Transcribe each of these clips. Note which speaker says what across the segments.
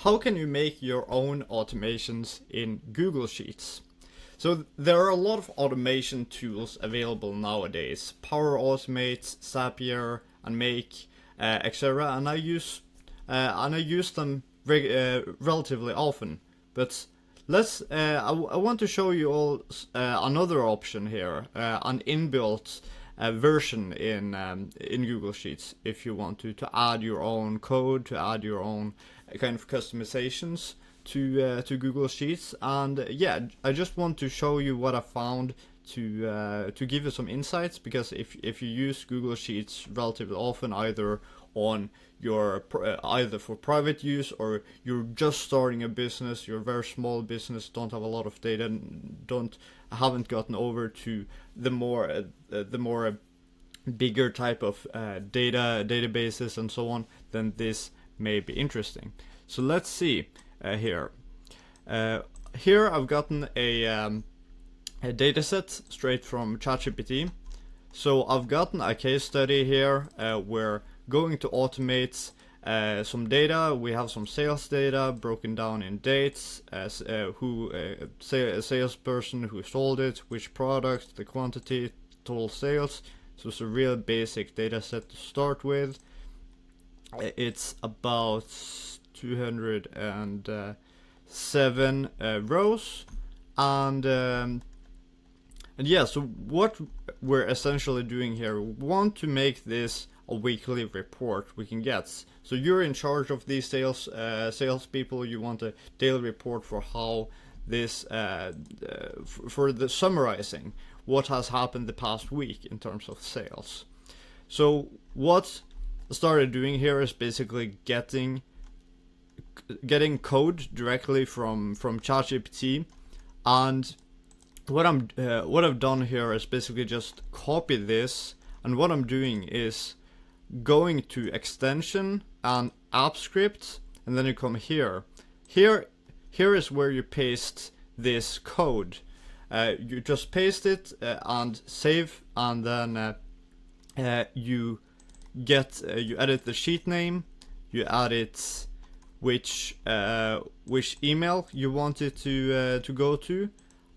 Speaker 1: how can you make your own automations in Google Sheets? So there are a lot of automation tools available nowadays. Power Automate, Zapier, and Make, etc. And I use them relatively often. But I want to show you all another option here, an inbuilt version in Google Sheets. If you want to add your own code, to add your own kind of customizations to Google Sheets. And yeah, I just want to show you what I found to give you some insights, because if you use Google Sheets relatively often, either on your either for private use, or you're just starting a business, you're a very small business, don't have a lot of data, haven't gotten over to the more bigger type of databases and so on, then this may be interesting. So let's see here. Here I've gotten a dataset straight from ChatGPT. So I've gotten a case study here. We're going to automate some data. We have some sales data broken down in dates, as a salesperson who sold it, which product, the quantity, total sales. So it's a real basic data set to start with. It's about 207 rows, and yeah, so what we're essentially doing here, we want to make this a weekly report we can get. So you're in charge of these salespeople. You want a daily report for how this for the summarizing what has happened the past week in terms of sales. So what I started doing here is basically getting code directly from ChatGPT, and what I've done here is basically just copy this, and what I'm doing is going to extension and app script, and then you come here. Here is where you paste this code. You just paste it and save, and then you edit the sheet name, you edit which email you want it to go to,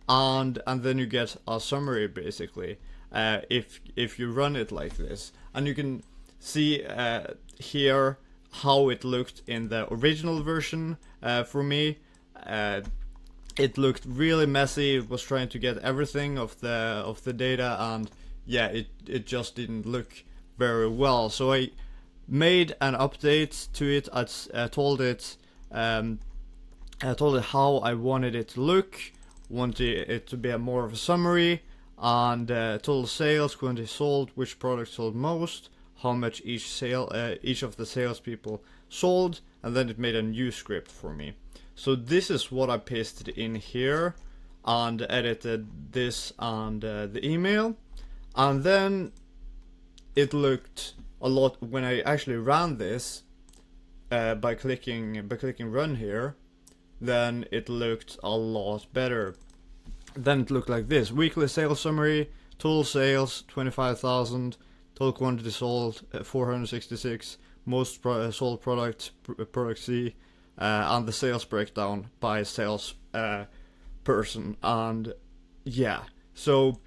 Speaker 1: and then you get a summary basically. If you run it like this, and you can see here how it looked in the original version. For me, it looked really messy. It was trying to get everything of the data, and yeah, it just didn't look very well. So I made an update to it. I told it how I wanted it to look. Wanted it to be more of a summary, and total sales, quantity sold, which product sold most, how much each of the salespeople sold, and then it made a new script for me. So this is what I pasted in here, and edited this and the email, and then it looked a lot when I actually ran this by clicking run here. Then it looked a lot better. Then it looked like this: weekly sales summary, total sales 25,000, total quantity sold 466, most sold product C, and the sales breakdown by sales person. And yeah, so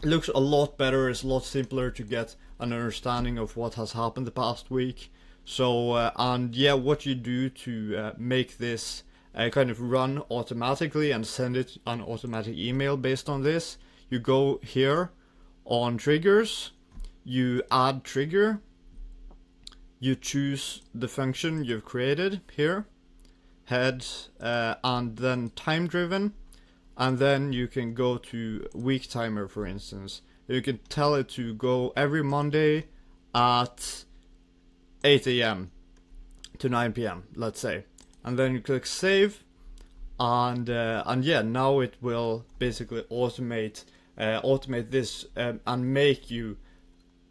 Speaker 1: it looks a lot better. It's a lot simpler to get an understanding of what has happened the past week. So and yeah, what you do to make this kind of run automatically and send it an automatic email based on this, you go here on triggers, you add trigger, you choose the function you've created here, head, and then time driven, and then you can go to week timer, for instance. You can tell it to go every Monday at 8 a.m. to 9 p.m, let's say. And then you click save, and yeah, now it will basically automate this and make you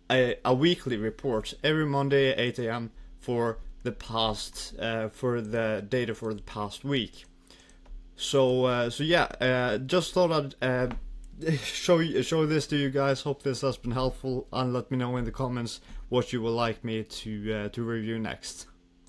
Speaker 1: a weekly report every Monday at 8 a.m. for the data for the past week. So yeah, just thought I'd show this to you guys. Hope this has been helpful, and let me know in the comments what you would like me to review next.